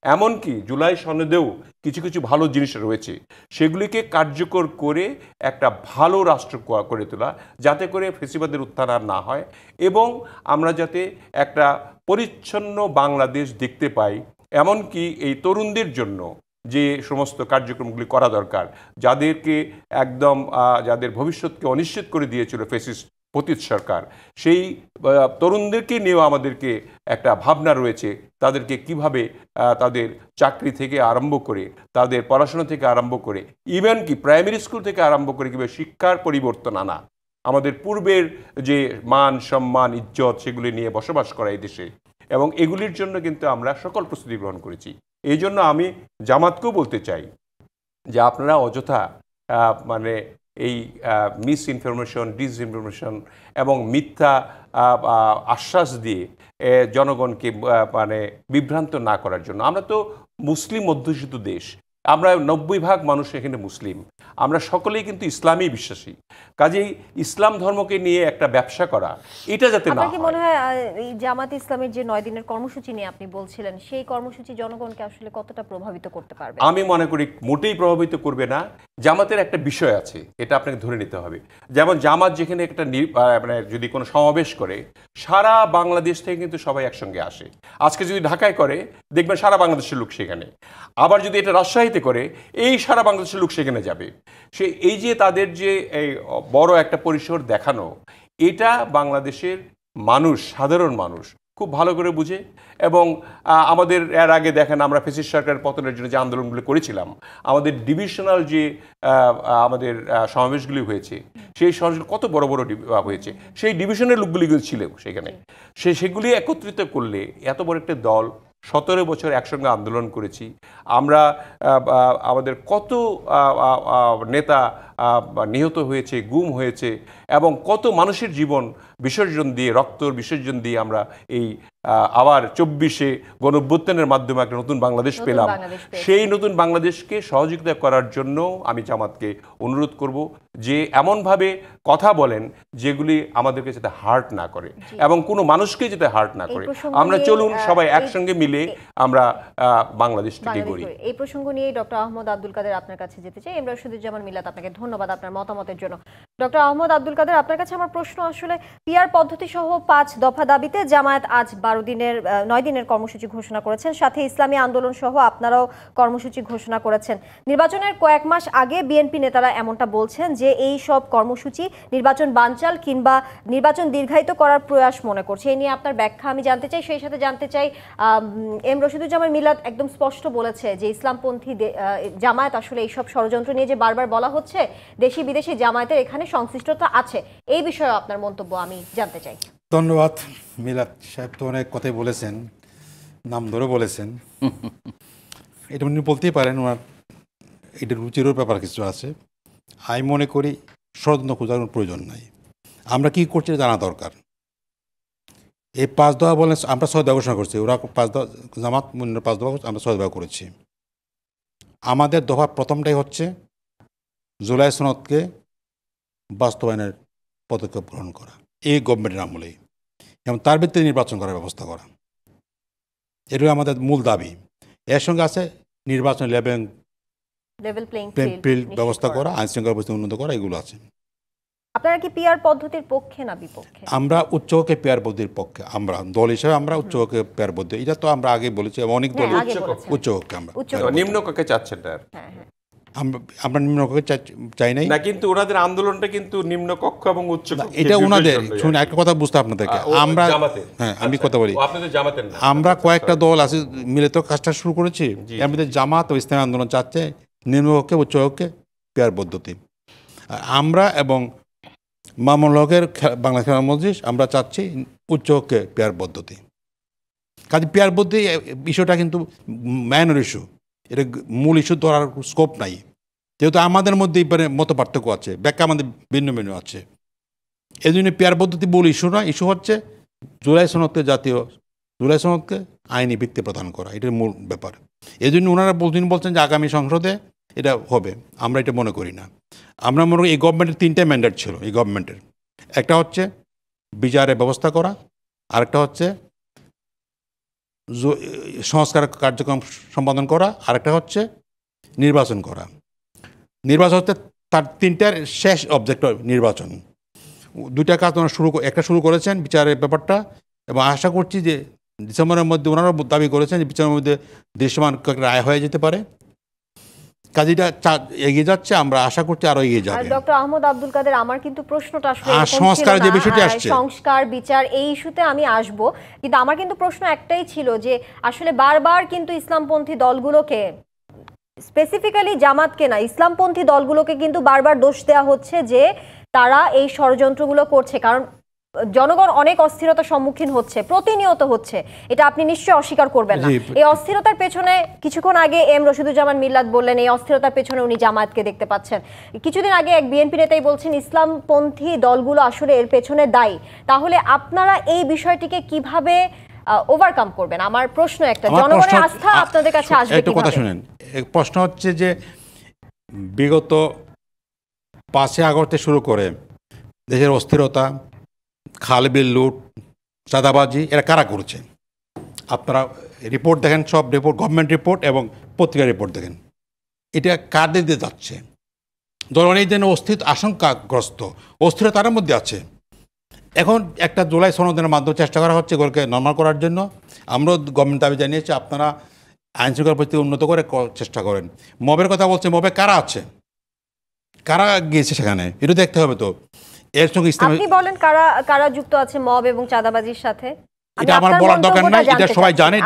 এমনকি জুলাই সনদেও কিছু কিছু ভালো জিনিস রয়েছে, সেগুলিকে কার্যকর করে একটা ভালো রাষ্ট্র করে তোলা, যাতে করে ফেসিবাদের উত্থান আর না হয় এবং আমরা যাতে একটা পরিচ্ছন্ন বাংলাদেশ দেখতে পাই। এমনকি এই তরুণদের জন্য যে সমস্ত কার্যক্রমগুলি করা দরকার, যাদেরকে একদম যাদের ভবিষ্যৎকে অনিশ্চিত করে দিয়েছিল ফ্যাসিস্ট পতিত সরকার, সেই তরুণদেরকে নিয়েও আমাদেরকে একটা ভাবনা রয়েছে, তাদেরকে কিভাবে তাদের চাকরি থেকে আরম্ভ করে, তাদের পড়াশোনা থেকে আরম্ভ করে, ইভেন কি প্রাইমারি স্কুল থেকে আরম্ভ করে কীভাবে শিক্ষার পরিবর্তন আনা, আমাদের পূর্বের যে মান সম্মান ইজ্জত সেগুলি নিয়ে বসবাস করা এই দেশে, এবং এগুলির জন্য কিন্তু আমরা সকল প্রস্তুতি গ্রহণ করেছি। এই জন্য আমি জামাতকেও বলতে চাই যে আপনারা অযথা মানে এই মিস ইনফরমেশন, ডিসইনফরমেশন এবং মিথ্যা আশ্বাস দিয়ে জনগণকে মানে বিভ্রান্ত না করার জন্য। আমরা তো মুসলিম অধ্যুষিত দেশ, আমরা 90% মানুষ এখানে মুসলিম, আমরা সকলেই কিন্তু ইসলামী বিশ্বাসী। কাজেই ইসলাম ধর্মকে নিয়ে একটা ব্যবসা করা, এটা যাতে না
আপনার কি
হয়।
মনে হয় এই জামাত ইসলামের যে 9 দিনের কর্মসূচি নিয়ে আপনি বলছিলেন, সেই কর্মসূচি জনগণকে আসলে কতটা প্রভাবিত করতে পারবে?
আমি মনে করি মোটেই প্রভাবিত করবে না। জামাতের একটা বিষয় আছে, এটা আপনাকে ধরে নিতে হবে। যেমন জামাত যেখানে একটা মানে যদি কোনো সমাবেশ করে, সারা বাংলাদেশ থেকে কিন্তু সবাই একসঙ্গে আসে। আজকে যদি ঢাকায় করে, দেখবেন সারা বাংলাদেশের লোক সেখানে। আবার যদি এটা রাজশাহীতে করে, এই সারা বাংলাদেশের লোক সেখানে যাবে। এই যে তাদের যে এই বড় একটা পরিসর দেখানো, এটা বাংলাদেশের মানুষ, সাধারণ মানুষ খুব ভালো করে বুঝে। এবং আমাদের এর আগে দেখেন, আমরা ফ্যাসিস্ট সরকারের পতনের জন্য যে আন্দোলনগুলো করেছিলাম, আমাদের ডিভিশনাল যে আমাদের সমাবেশগুলি হয়েছে, সেই সমাবেশগুলো কত বড় বড় হয়েছে, সেই ডিভিশনের লোকগুলি ছিল সেখানে। সেগুলি একত্রিত করলে এত বড় একটা দল 17 বছর একসঙ্গে আন্দোলন করেছি আমরা, আমাদের কত নেতা নিহত হয়েছে, গুম হয়েছে, এবং কত মানুষের জীবন বিসর্জন দিয়ে, রক্তর বিসর্জন দিয়ে আমরা এই আবার 24-এ গণঅভ্যুত্থানের মাধ্যমে একটা নতুন বাংলাদেশ পেলাম। সেই নতুন বাংলাদেশকে সহযোগিতা করার জন্য আমি জামাতকে অনুরোধ করব যে এমনভাবে কথা বলেন যেগুলি আমাদেরকে যাতে হার্ট না করে এবং কোনো মানুষকে যাতে হার্ট না করে। আমরা চলুন সবাই একসঙ্গে মিলে আমরা বাংলাদেশটাকে গড়ি।
এই প্রসঙ্গ নিয়ে ডক্টর আহমদ আব্দুল কাদের আপনার কাছে যেতে চাই। এমরান রশিদুজ্জামান মিলাত, আপনাকে ধন্যবাদ আপনার মতামতের জন্য। ডক্টর আহমদ আব্দুল কাদের, আপনার কাছে আমার প্রশ্ন আসলে পিআর পদ্ধতি সহ 5 দফা দাবিতে জামায়াত আজ 9 দিনের কর্মসূচি ঘোষণা করেছেন, সাথে ইসলামী আন্দোলন সহ আপনারাও কর্মসূচি ঘোষণা করেছেন। নির্বাচনের কয়েক মাস আগে বিএনপি নেতারা এমনটা বলছেন যে এই সব কর্মসূচি নির্বাচন বানচাল কিংবা নির্বাচন দীর্ঘায়িত করার প্রয়াস মনে করছে। এই নিয়ে আপনার ব্যাখ্যা আমি জানতে চাই। সেই সাথে জানতে চাই, এম রশিদুজ্জামান মিলাত একদম স্পষ্ট বলেছে যে ইসলামপন্থী জামায়াত আসলে এইসব ষড়যন্ত্র নিয়ে যে বারবার বলা হচ্ছে, দেশি বিদেশি জামায়াতের এখানে সংশ্লিষ্টতা আছে, এই বিষয়ে আপনার মন্তব্য আমি জানতে চাই।
ধন্যবাদ। মিলাত সাহেব তো অনেক কথাই বলেছেন, নাম ধরে বলেছেন। এটা উনি বলতেই পারেন, ওনার এটা রুচিরও ব্যাপার কিছু আছে। আমি মনে করি ষড়যন্ত্র খোঁজার কোনো প্রয়োজন নাই, আমরা কী করছি জানা দরকার। এই 5 দফা বলেন, আমরা 6 দফা ঘোষণা করছি, ওরা 5 দফা, জামাত 5 দফা, আমরা 6 দফা করেছি। আমাদের দফা প্রথমটাই হচ্ছে জুলাই সনদকে বাস্তবায়নের পদক্ষেপ গ্রহণ করা, এই গভর্নমেন্টের আমলেই, এবং তার ভিত্তিতে নির্বাচন করার ব্যবস্থা করা, এটাই আমাদের মূল দাবি। এর সঙ্গে আছে নির্বাচন লেভেল ফিল্ড ব্যবস্থা করা, আইন শৃঙ্খলা পরিস্থিতি উন্নত করা, এগুলো আছে।
আপনারা কি পিআর পদ্ধতির পক্ষে না বিপক্ষে?
আমরা উচ্চকে পিআর পদ্ধতির পক্ষে, আমরা দল হিসেবে আমরা উচ্চকে পিআর পদ্ধতি, এটা তো আমরা আগে বলেছি, অনেক দল উচ্চকে, আমরা
নিম্নকক্ষে চাচ্ছেন না,
আমরা নিম্নকক্ষে চাই নাই
না, কিন্তু ওনাদের আন্দোলনটা কিন্তু নিম্নকক্ষ এবং উচ্চ,
এটা ওনাদের। শুনুন, একটা কথা বুঝতে আপনাদেরকে, আমরা, হ্যাঁ আমি কথা বলি, আমরা কয়েকটা দল আছে মিলে তো কাজটা শুরু করেছি। এর মধ্যে জামাত ও ইসলামী আন্দোলন চাচ্ছে নিম্নকক্ষে উচ্চকক্ষে পিআর পদ্ধতি, আমরা এবং মামুনুল হকের বাংলা খেলার মজলিস আমরা চাচ্ছি উচ্চকক্ষে পিআর পদ্ধতি। কাজে পিআর পদ্ধতি ইস্যুটা কিন্তু মাইনর ইস্যু, এটা মূল ইস্যু ধরার স্কোপ নাই, যেহেতু আমাদের মধ্যে মত পার্থক্য আছে, ব্যাখ্যা আমাদের ভিন্ন ভিন্ন আছে। এই জন্য পিআর পদ্ধতি মূল ইস্যু না, ইস্যু হচ্ছে জুলাই সনদকে আইনি ভিত্তি প্রদান করা, এটার মূল ব্যাপার। এই জন্য ওনারা বলছেন যে আগামী সংসদে এটা হবে, আমরা এটা মনে করি না। আমরা মনে করি এই গভর্নমেন্টের 3টে ম্যান্ডেট ছিল, এই গভর্নমেন্টের একটা হচ্ছে বিচারের ব্যবস্থা করা, আরেকটা হচ্ছে সংস্কার কার্যক্রম সম্পাদন করা, আরেকটা হচ্ছে নির্বাচন করা। নির্বাচন হচ্ছে তার তিনটার শেষ অবজেক্ট নির্বাচন। দুইটা কাজ ওনারা একটা শুরু করেছেন বিচারের ব্যাপারটা, এবং আশা করছি যে ডিসেম্বরের মধ্যে ওনারা দাবি করেছেন যে বিচারের মধ্যে দৃশ্যমান রায় হয়ে যেতে পারে। কাজীটা এগিয়ে যাচ্ছে, আমরা আশা করছি আরো এগিয়ে যাবে।
ডক্টর আহমদ আব্দুল কাদের, আমার কিন্তু প্রশ্নটা আসলে
সংস্কার যে বিষয়টি আসছে,
সংস্কার বিচার এই ইস্যুতে আমি আসব, কিন্তু আমার কিন্তু প্রশ্ন একটাই ছিল যে আসলে বারবার কিন্তু ইসলামপন্থী দলগুলোকে, স্পেসিফিক্যালি জামাতকে না, ইসলামপন্থী দলগুলোকে কিন্তু বারবার দোষ দেওয়া হচ্ছে যে তারা এই ষড়যন্ত্রগুলো করছে, কারণ জনগণ অনেক অস্থিরতার সম্মুখীন হচ্ছে, প্রতিনিয়ত হচ্ছে, এটা আপনি নিশ্চয়ই অস্বীকার করবেন না। এই অস্থিরতার পেছনে কিছুক্ষণ আগে এম রশিদুজ্জামান মিল্লাত বললেন এই অস্থিরতার পেছনে উনি জামায়াতকে দেখতে পাচ্ছেন। কিছুদিন আগে এক বিএনপি নেতাই বলছেন ইসলামপন্থী দলগুলো আসলে এর পেছনে দায়ী। তাহলে আপনারা এই বিষয়টিকে কিভাবে ওভারকাম করবেন? আমার প্রশ্ন একটা, জনগণের আস্থা আপনাদের কাছে আসবে
একটা কথা
কিভাবে?
শুনেন, প্রশ্ন হচ্ছে যে বিগত 5 আগস্ট শুরু করে দেশের অস্থিরতা, খালবিল লুট, চাঁদাবাজি, এরা কারা করছে? আপনারা রিপোর্ট দেখেন, সব রিপোর্ট, গভর্নমেন্ট রিপোর্ট এবং পত্রিকা রিপোর্ট দেখেন, এটা কাদের দিয়ে যাচ্ছে? জনগণ এই জন্য আশঙ্কাগ্রস্ত, অস্থিরতার মধ্যে আছে। এখন একটা জুলাই সনদের মাধ্যমে চেষ্টা করা হচ্ছে এগুলোকে নর্মাল করার জন্য। আমরাও গভর্নমেন্ট দাবি জানিয়েছি আপনারা আইন শৃঙ্খলা পরিস্থিতি উন্নত করে চেষ্টা করেন। মবের কথা বলছে, মবে কারা আছে, কারা গিয়েছে সেখানে, এটা দেখতে হবে। তো এর সঙ্গে
আপনি বলেন কারা কারা যুক্ত আছে মব এবং চাঁদাবাজির সাথে?
এটা আমার বলার দরকার নাই, এটা সবাই জানে।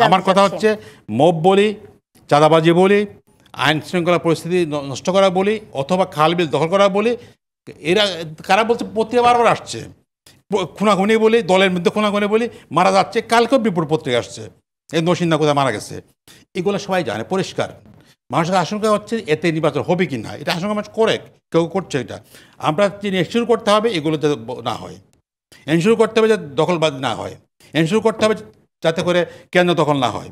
আমার কথা হচ্ছে মব বলি, চাঁদাবাজি বলি, আইন শৃঙ্খলা পরিস্থিতি নষ্ট করা বলি, অথবা খালবিল দখল করা বলি, এরা কারা বলছে? পত্রিকা বারবার আসছে, খুনাখুনি বলি, দলের মধ্যে খুনাখুনি বলি, মারা যাচ্ছে। কালকেও বিপুল পত্রিকা আসছে এই নসিন্দা কোথায় মারা গেছে, এগুলো সবাই জানে, পরিষ্কার। মানুষের আশঙ্কা হচ্ছে এতে নির্বাচন হবে কি না, এটা আশঙ্কা মানুষ করে, কেউ করছে। এটা আমরা এনশিওর করতে হবে এগুলো যাতে না হয়, এনশিওর করতে হবে যে দখলবাজি না হয়, এনশিওর করতে হবে যাতে করে কেন্দ্র দখল না হয়,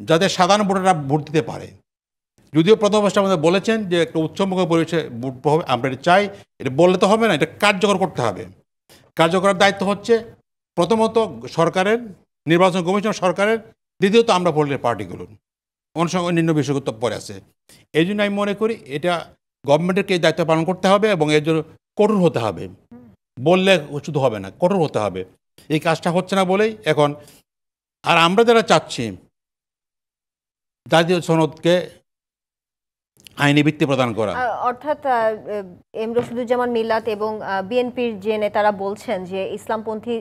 যাতে সাধারণ ভোটাররা ভোট দিতে পারে। যদিও প্রথম অবস্থা আমাদের বলেছেন যে একটা উচ্চমুখী পরিবেশে ভোট হবে, আমরা এটা চাই। এটা বললে তো হবে না, এটা কার্যকর করতে হবে। কার্যকরের দায়িত্ব হচ্ছে প্রথমত সরকারের, নির্বাচন কমিশন সরকারের, দ্বিতীয়ত আমরা পলিটিক্যাল পার্টিগুলোর, অন্যান্য বিষয়গুলো তো পরে আছে। এই জন্য আমি মনে করি এটা গভর্নমেন্টেরকে এই দায়িত্ব পালন করতে হবে এবং এর জন্য কঠোর হতে হবে। বললে শুধু হবে না, কঠোর হতে হবে। এই কাজটা হচ্ছে না বলেই এখন। আর আমরা যারা চাচ্ছি জাতীয় সনদকে আইনি ভিত্তি প্রদান করা,
অর্থাৎ এম রশিদুজ্জামান মিল্লাত এবং বিএনপির যে নেতারা বলছেন যে ইসলামপন্থী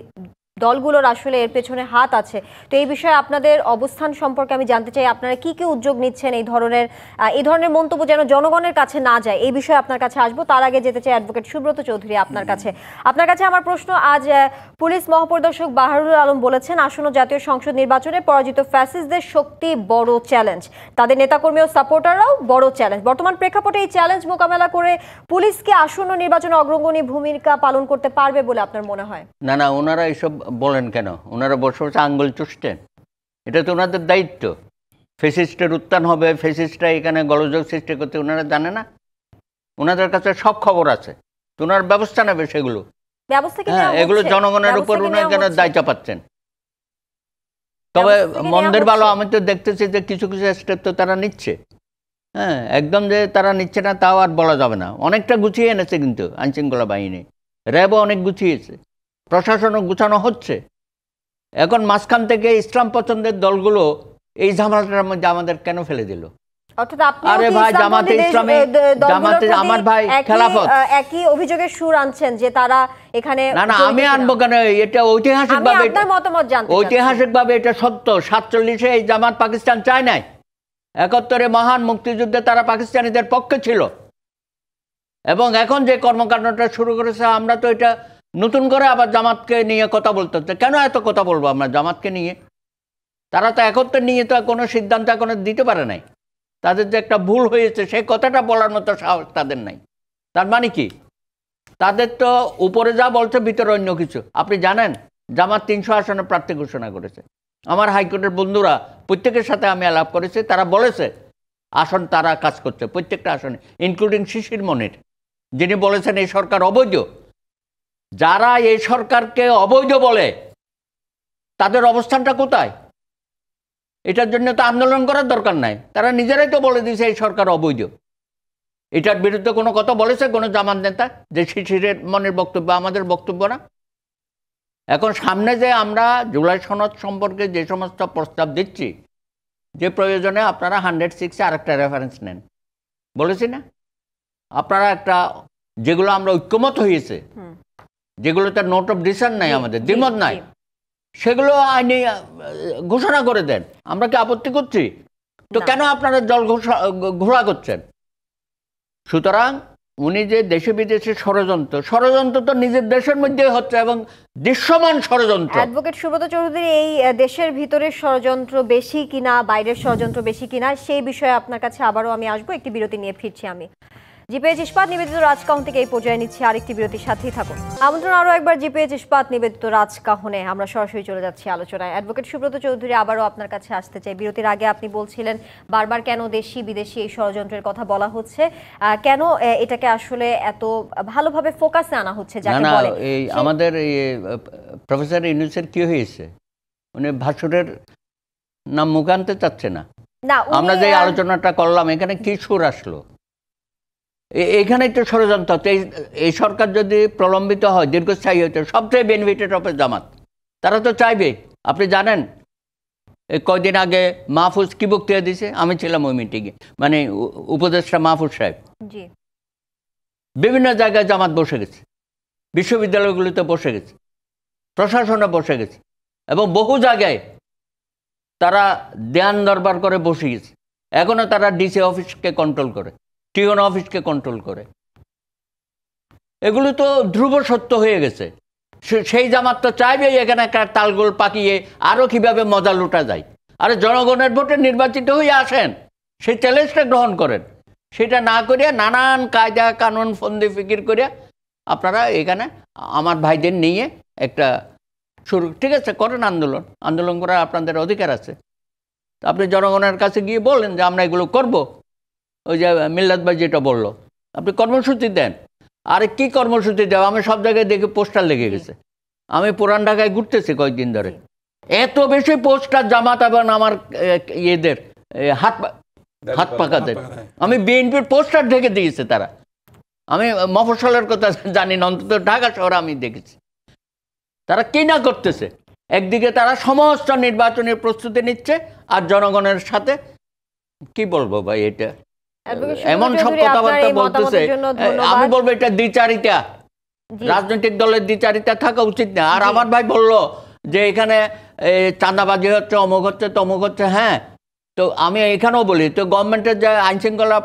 দলগুলোর আসলে এর পেছনে হাত আছে, তো এই বিষয়ে আপনাদের অবস্থান সম্পর্কে আমি জানতে চাই। আপনারা কি কি উদ্যোগ নিচ্ছেন এই ধরনের মন্তব্য যেন জনগণের কাছে না যায়, এই বিষয়ে আপনার কাছে আসবো। তার আগে যেতে চাই অ্যাডভোকেট সুব্রত চৌধুরী আপনার কাছে আমার প্রশ্ন, আজ পুলিশ মহাপরিদর্শক বাহারুল আলম বলেছেন আসন্ন জাতীয় সংসদ নির্বাচনে পরাজিত ফ্যাসিস্টদের শক্তি বড় চ্যালেঞ্জ, তাদের নেতাকর্মী ও সাপোর্টাররাও বড় চ্যালেঞ্জ। বর্তমান প্রেক্ষাপটে এই চ্যালেঞ্জ মোকাবেলা করে পুলিশকে আসন্ন নির্বাচনে অগ্রগণী ভূমিকা পালন করতে পারবে বলে আপনার মনে হয়?
না, ওনারা এসব বলেন কেন? ওনারা বসে বসে আঙ্গুল চুষতেন? এটা তো ওনাদের দায়িত্ব। ফেসিস্টের উত্থান হবে, ফেসিস্টরা এখানে গোলযোগ সৃষ্টি করতে, ওনারা জানে না? ওনাদের কাছে সব খবর আছে, তো ওনার ব্যবস্থা নেবে সেগুলো। এগুলো জনগণের উপর উনি কেন দায়িত্ব পাচ্ছেন? তবে মন্দের ভালো আমি তো দেখতেছি যে কিছু কিছু স্টেপ তো তারা নিচ্ছে। হ্যাঁ, একদম যে তারা নিচ্ছে না তাও আর বলা যাবে না। অনেকটা গুছিয়ে এনেছে কিন্তু আইনশৃঙ্খলা বাহিনী, র্যাবও অনেক গুছিয়েছে, প্রশাসনও গুছানো হচ্ছে। এখন মাঝখান থেকে ইসলাম পছন্দের দলগুলো এই ঝামেলাটার মধ্যে আমাদের কেন ফেলে দিল?
আরে ভাই, জামাতে ইসলামী, জামাতে আমার ভাই খেলাফত একই অভিযোগের সুর আনছেন যে তারা এখানে।
না, আমি আনবো কেন? এটা ঐতিহাসিকভাবে এটা সত্য। 47-এ এই জামাত পাকিস্তান চায় নাই। 71-এ মহান মুক্তিযুদ্ধে তারা পাকিস্তানিদের পক্ষে ছিল, এবং এখন যে কর্মকাণ্ডটা শুরু করেছে আমরা তো এটা নতুন করে আবার জামাতকে নিয়ে কথা বলতে হচ্ছে। কেন এত কথা বলবো আমরা জামাতকে নিয়ে? তারা তো 71 নিয়ে তো কোনো সিদ্ধান্ত এখনো দিতে পারে নাই। তাদের যে একটা ভুল হয়েছে সেই কথাটা বলার মতো সাহস তাদের নাই। তার মানে কি? তাদের তো উপরে যা বলছে ভিতরে অন্য কিছু। আপনি জানেন জামাত 300 আসনে প্রার্থী ঘোষণা করেছে। আমার হাইকোর্টের বন্ধুরা প্রত্যেকের সাথে আমি আলাপ করেছি, তারা বলেছে আসন তারা কাজ করছে প্রত্যেকটা আসনে, ইনক্লুডিং শিশির মনির, যিনি বলেছেন এই সরকার অবৈধ। যারা এই সরকারকে অবৈধ বলে তাদের অবস্থানটা কোথায়? এটার জন্য তো আন্দোলন করার দরকার নাই, তারা নিজেরাই তো বলে দিয়েছে এই সরকার অবৈধ। এটার বিরুদ্ধে কোনো কথা বলেছে কোনো জামাত নেতা যে শিশিরের মনের বক্তব্য আমাদের বক্তব্য না? এখন সামনে যে আমরা জুলাই সনদ সম্পর্কে যে সমস্ত প্রস্তাব দিচ্ছি, যে প্রয়োজনে আপনারা 106-এ আরেকটা রেফারেন্স নেন, বলেছি না? আপনারা একটা যেগুলো আমরা ঐক্যমত হয়েছে, যেগুলোতে নোট অফ ডিসেন্ট নাই, আমাদের দ্বিমত নাই, সেগুলো আইনে ঘোষণা করে দেন। আমরা কি আপত্তি করছি? তো কেন আপনারা জল ঘোষণা করছেন? সুতরাং উনি যে দেশে বিদেশে ষড়যন্ত্র তো নিজের দেশের মধ্যেই হচ্ছে এবং দৃশ্যমান ষড়যন্ত্র।
অ্যাডভোকেট সুব্রত চৌধুরী, এই দেশের ভিতরের ষড়যন্ত্র বেশি কিনা বাইরের ষড়যন্ত্র বেশি কিনা সেই বিষয়ে আপনার কাছে আবারও আমি আসবো, একটি বিরতি নিয়ে ফিরছি আমি। জিপিএইচ ইস্পাত নিবেদিত রাজকাহন থেকে এই পর্যায়ে নিচ্ছি আরেকটি বিরতির সাথেই থাকুন। আমন্ত্রণ আরও একবার জিপিএইচ ইস্পাত নিবেদিত রাজকাহনে, আমরা সরাসরি চলে যাচ্ছি আলোচনায়। অ্যাডভোকেট সুব্রত চৌধুরী, আবারও আপনার কাছে আসতে চাই। বিরতির আগে আপনি বলছিলেন বারবার কেন দেশি বিদেশি এই ষড়যন্ত্রের কথা বলা হচ্ছে, কেন এটাকে আসলে এত ভালোভাবে ফোকাসে আনা হচ্ছে যাকে বলে।
এই আমাদের প্রফেসর ইউনূসের কি হয়েছে? উনি ভাষণের নাম মুখে আনতে চাচ্ছে না। আমরা যে আলোচনাটা করলাম এখানে কি সুর আসলো? এখানে একটু ষড়যন্ত্র হচ্ছে। এই সরকার যদি প্রলম্বিত হয়, দীর্ঘস্থায়ী হইতে, সবচেয়ে বেনিফিটেড হবে জামাত। তারা তো চাইবে। আপনি জানেন কয়দিন আগে মাহফুজ কি বক্তৃতা দিছে? আমি ছিলাম ওই মিটিংয়ে, মানে উপদেষ্টা মাহফুজ সাহেব। বিভিন্ন জায়গায় জামাত বসে গেছে, বিশ্ববিদ্যালয়গুলিতে বসে গেছে, প্রশাসনে বসে গেছে, এবং বহু জায়গায় তারা ধ্যান দরবার করে বসে গেছে। এখনো তারা ডিসি অফিসকে কন্ট্রোল করে, টিওন অফিসকে কন্ট্রোল করে। এগুলো তো ধ্রুব সত্য হয়ে গেছে। সেই জামাত তো চাইবেই এখানে একটা তালগোল পাকিয়ে আরও কিভাবে মজা লুটা যায়। আরে জনগণের ভোটে নির্বাচিত হয়ে আসেন, সেই চ্যালেঞ্জটা গ্রহণ করেন। সেটা না করিয়া নানান কায়দা কানুন ফন্দি ফিকির করিয়া আপনারা এখানে আমার ভাইদের নিয়ে একটা শুরু, ঠিক আছে, করেন আন্দোলন করার আপনাদের অধিকার আছে। আপনি জনগণের কাছে গিয়ে বলেন যে আমরা এগুলো করব। ওই যে মিল্লাত ভাই যেটা বললো, আপনি কর্মসূচি দেন। আরে কি কর্মসূচি দেব? আমি সব জায়গায় দেখি পোস্টার লেগে গেছে। আমি পুরান ঢাকায় ঘুরতেছি কয়েকদিন ধরে, এত বেশি পোস্টার জামাত এবং আমার ইয়েদের হাত পাকাদের। আমি বিএনপির পোস্টার ঢেকে দিয়েছে তারা। আমি মফস্বলের কথা জানি না, অন্তত ঢাকা শহরে আমি দেখেছি তারা কি না করতেছে। একদিকে তারা সমস্ত নির্বাচনের প্রস্তুতি নিচ্ছে, আর জনগণের সাথে কি বলবো ভাই, এটা এমন সব কথাবার্তা বলতেছে। আমি বলবো এটা দ্বিচারিতা, রাজনৈতিক দলের দ্বিচারিতা থাকা উচিত না। আর আমার ভাই বললো যে এখানে চাঁদাবাজি হচ্ছে, অমুক হচ্ছে, তমুক হচ্ছে। হ্যাঁ, তো আমি এখানেও বলি, তো গভর্নমেন্টের যে আইনশৃঙ্খলা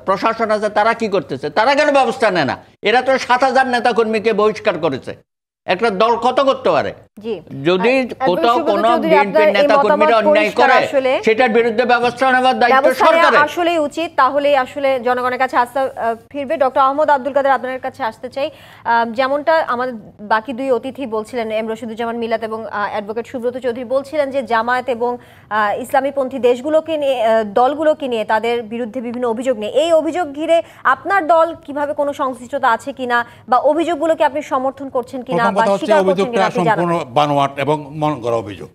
প্রশাসন আছে তারা কি করতেছে? তারা কেন ব্যবস্থা নেয় না? এরা তো 7,000 নেতাকর্মীকে বহিষ্কার করেছে। একটা দল কত করতে পারে? যদি কোথাও কোনো বিএনপির নেতাকর্মীরা অন্যায় করে সেটার বিরুদ্ধে ব্যবস্থা নেওয়ার দায়িত্ব সরকারের।
আসলেই উচিত, তাহলেই আসলে জনগণের কাছে আস্থা ফিরবে। ডক্টর আহমদ আব্দুল কাদের, আপনার কাছে আসতে চাই। যেমনটা আমাদের বাকি দুই অতিথি বলছিলেন, এম রশিদুজ্জামান মিলাত এবং অ্যাডভোকেট সুব্রত চৌধুরী বলছিলেন যে জামায়াত এবং ইসলামীপন্থী দেশগুলোকে নিয়ে, দলগুলোকে নিয়ে তাদের বিরুদ্ধে বিভিন্ন অভিযোগ নিয়ে, এই অভিযোগ ঘিরে আপনার দল কিভাবে কোনো সংশ্লিষ্টতা আছে কিনা বা অভিযোগগুলোকে আপনি সমর্থন করছেন কিনা?
সম্পূর্ণ বানোয়াট এবং মন গড়া অভিযোগ।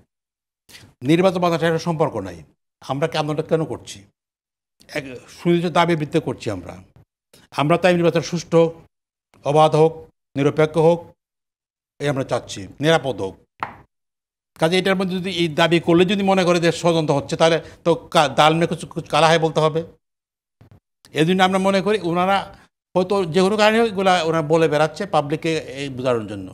নির্বাচন বাধার সম্পর্ক নাই। আমরা আন্দোলনটা কেন করছি? সুনির্দিষ্ট দাবির ভিত্তিতে করছি। আমরা তাই নির্বাচন সুষ্ঠু, অবাধ হোক, নিরপেক্ষ হোক, এই আমরা চাচ্ছি, নিরাপদ হোক। কাজে এটার মধ্যে যদি এই দাবি করলে যদি মনে করে যে ষড়যন্ত্র হচ্ছে, তাহলে তো দাল মে কিছু কালা হয় বলতে হবে। এই জন্য আমরা মনে করি ওনারা হয়তো যে কোনো কারণে এগুলো ওনারা বলে বেড়াচ্ছে পাবলিককে এই বোঝানোর জন্য।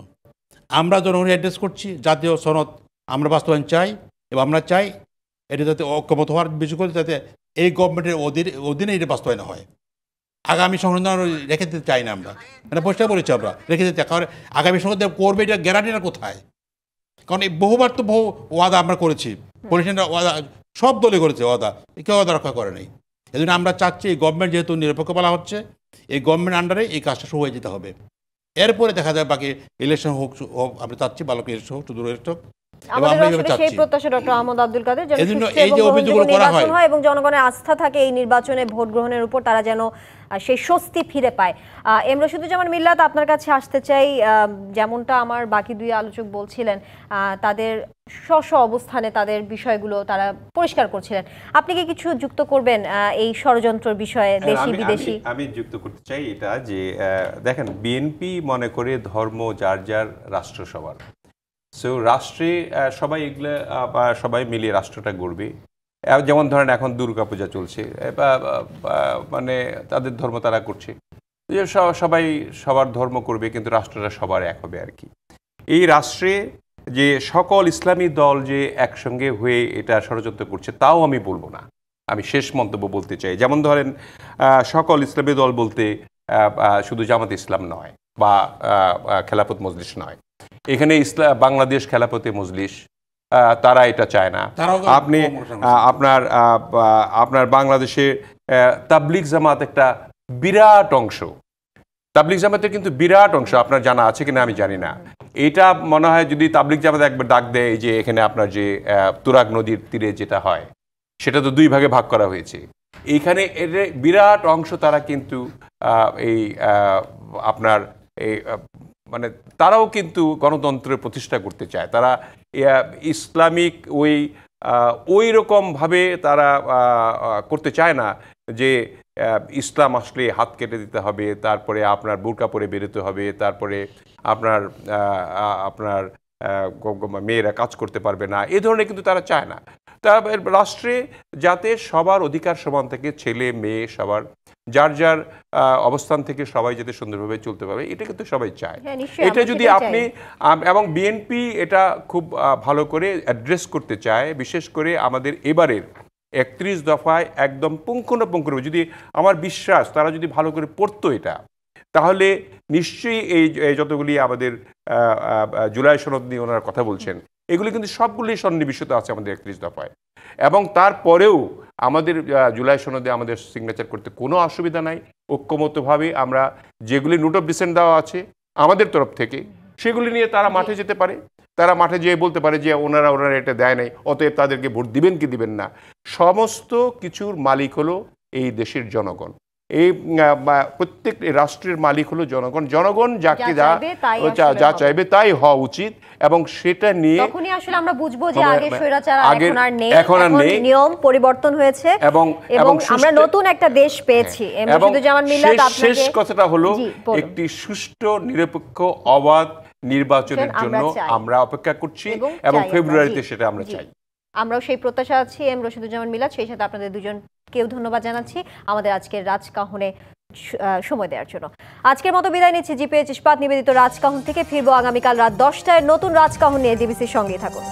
আমরা জনগণের অ্যাড্রেস করছি, জাতীয় সনদ আমরা বাস্তবায়ন চাই, এবং আমরা চাই এটা যাতে ঐক্যমত হওয়ার বিষয় করে যাতে এই গভর্নমেন্টের অধীনে এটা বাস্তবায়ন হয়। আগামী সংসদ রেখে দিতে চাই না আমরা, মানে পরিষ্কার বলেছি আমরা রেখে দিতে চাই। কারণ আগামী সংসদ করবে এটা গ্যারান্টিটা কোথায়? কারণ এই বহুবার তো বহু ওয়াদা আমরা করেছি, পলিটিশিয়ানরা ওয়াদা সব দলে করেছে, ওয়াদা কেউ ওয়াদা রক্ষা করে নেই। এই জন্য আমরা চাচ্ছি এই গভর্নমেন্ট যেহেতু নিরপেক্ষ বলা হচ্ছে, এই গভর্নমেন্ট আন্ডারে এই কাজটা শুরু হয়ে যেতে হবে। এরপরে দেখা যায় বাকি ইলেকশন হোক, আমরা চাচ্ছি ভালো ইলেকশন হোক, শুধু ইলেকশন হোক,
আমাদের
আমরা
আসলে
এগুলো
সেই
চাচ্ছি।
প্রত্যাশা ডক্টর আহমদ আব্দুল কাদের যেন
এজন্য
সুষ্ঠু
এই
এবং
যে অভিযোগগুলো
গ্রহণযোগ্য
করা
নির্বাচন
হয়
হয় এবং জনগণের আস্থা থাকে এই নির্বাচনে ভোট গ্রহণের উপর, তারা যেন সেই স্বস্তি ফিরে পায়। এম রশিদুজ্জামান মিল্লাত, আপনার কাছে আসতে চাই। যেমনটা আমার বাকি দুই আলোচক বলছিলেন, তাদের স্ব অবস্থানে তাদের বিষয়গুলো তারা পরিষ্কার করছিলেন। আপনি কি কিছু যুক্ত করবেন এই ষড়যন্ত্রের বিষয়ে, দেশি বিদেশি?
আমি যুক্ত করতে চাই এটা যে দেখেন, বিএনপি মনে করে ধর্ম যার যার, রাষ্ট্র সবার। সো রাষ্ট্রে সবাই এগুলো সবাই মিলিয়ে রাষ্ট্রটা গড়বে। যেমন ধরেন এখন দুর্গাপূজা চলছে, মানে তাদের ধর্ম তারা করছে, সবাই সবার ধর্ম করবে, কিন্তু রাষ্ট্রটা সবার এক হবে আর কি। এই রাষ্ট্রে যে সকল ইসলামী দল যে একসঙ্গে হয়ে এটা ষড়যন্ত্র করছে তাও আমি বলবো না। আমি শেষ মন্তব্য বলতে চাই, যেমন ধরেন সকল ইসলামী দল বলতে শুধু জামাত ইসলাম নয় বা খেলাফত মজলিস নয়, এখানে বাংলাদেশ খেলাফতে মজলিস তারা এটা চায় না। আপনি আপনার বাংলাদেশে তাবলিগ জামাত একটা বিরাট অংশ, তাবলিগ জামাতের কিন্তু বিরাট অংশ, আপনার জানা আছে কিনা আমি জানি না। এটা মনে হয় যদি তাবলিগ জামাত একবার ডাক দেয় যে এখানে আপনার যে তুরাগ নদীর তীরে যেটা হয় সেটা তো দুই ভাগে ভাগ করা হয়েছে, এইখানে এর বিরাট অংশ তারা কিন্তু এই আপনার এই মানে তারাও কিন্তু গণতন্ত্রের প্রতিষ্ঠা করতে চায়। তারা ইসলামিক ওই রকমভাবে তারা করতে চায় না যে ইসলাম আসলে হাত কেটে দিতে হবে, তারপরে আপনার বোরকা পরে বেরোতে হবে, তারপরে আপনার আপনার মেয়েরা কাজ করতে পারবে না, এ ধরনের কিন্তু তারা চায় না। তারা রাষ্ট্রে যাতে সবার অধিকার সমান থাকে, ছেলে মেয়ে সবার যার যার অবস্থান থেকে সবাই যাতে সুন্দরভাবে চলতে পারবে, এটা কিন্তু সবাই চায়। এটা যদি আপনি এবং বিএনপি এটা খুব ভালো করে অ্যাড্রেস করতে চায়, বিশেষ করে আমাদের এবারের 31 দফায় একদম পুঙ্খানুপুঙ্খভাবে, যদি আমার বিশ্বাস তারা যদি ভালো করে পড়তো এটা, তাহলে নিশ্চয়ই এই যতগুলি আমাদের জুলাই সনদ নিয়ে ওনারা কথা বলছেন, এগুলি কিন্তু সবগুলি সন্নিবেশিত আছে আমাদের 31 দফায়। এবং তারপরেও আমাদের জুলাই সনদে আমাদের সিগনেচার করতে কোনো অসুবিধা নাই। ঐক্যমত্যভাবে আমরা যেগুলি নোট অফ ডিসেন্ট দেওয়া আছে আমাদের তরফ থেকে, সেগুলি নিয়ে তারা মাঠে যেতে পারে। তারা মাঠে যেয়ে বলতে পারে যে ওনারা এটা দেয় নাই, অতএব তাদেরকে ভোট দিবেন কি দিবেন না। সমস্ত কিছুর মালিক হলো এই দেশের জনগণ। এই প্রত্যেক রাষ্ট্রের মালিক হলো জনগণ। জনগণ যাকে যা চাইবে তাই হওয়া উচিত, এবং সেটা নিয়ে
তখনই আসলে আমরা বুঝবো যে আগে স্বৈরাচার এখন আর নেই, নিয়ম পরিবর্তন হয়েছে এবং আমরা নতুন একটা দেশ পেয়েছি।
শেষ কথাটা হলো একটি সুষ্ঠু নিরপেক্ষ অবাধ নির্বাচনের জন্য আমরা অপেক্ষা করছি এবং ফেব্রুয়ারিতে সেটা আমরা চাই।
আমরাও সেই প্রত্যাশা আছি। এম রশিদুজ্জামান মিলাত, সেই সাথে আপনাদের দুজনকেও ধন্যবাদ জানাচ্ছি আমাদের আজকের রাজকাহনে সময় দেওয়ার জন্য। আজকের মতো বিদায় নিচ্ছি জিপিএইচ ইস্পাত নিবেদিত রাজকাহন থেকে। ফিরবো আগামীকাল রাত 10টায় নতুন রাজকাহন নিয়ে। ডিবিসির সঙ্গেই থাকুন।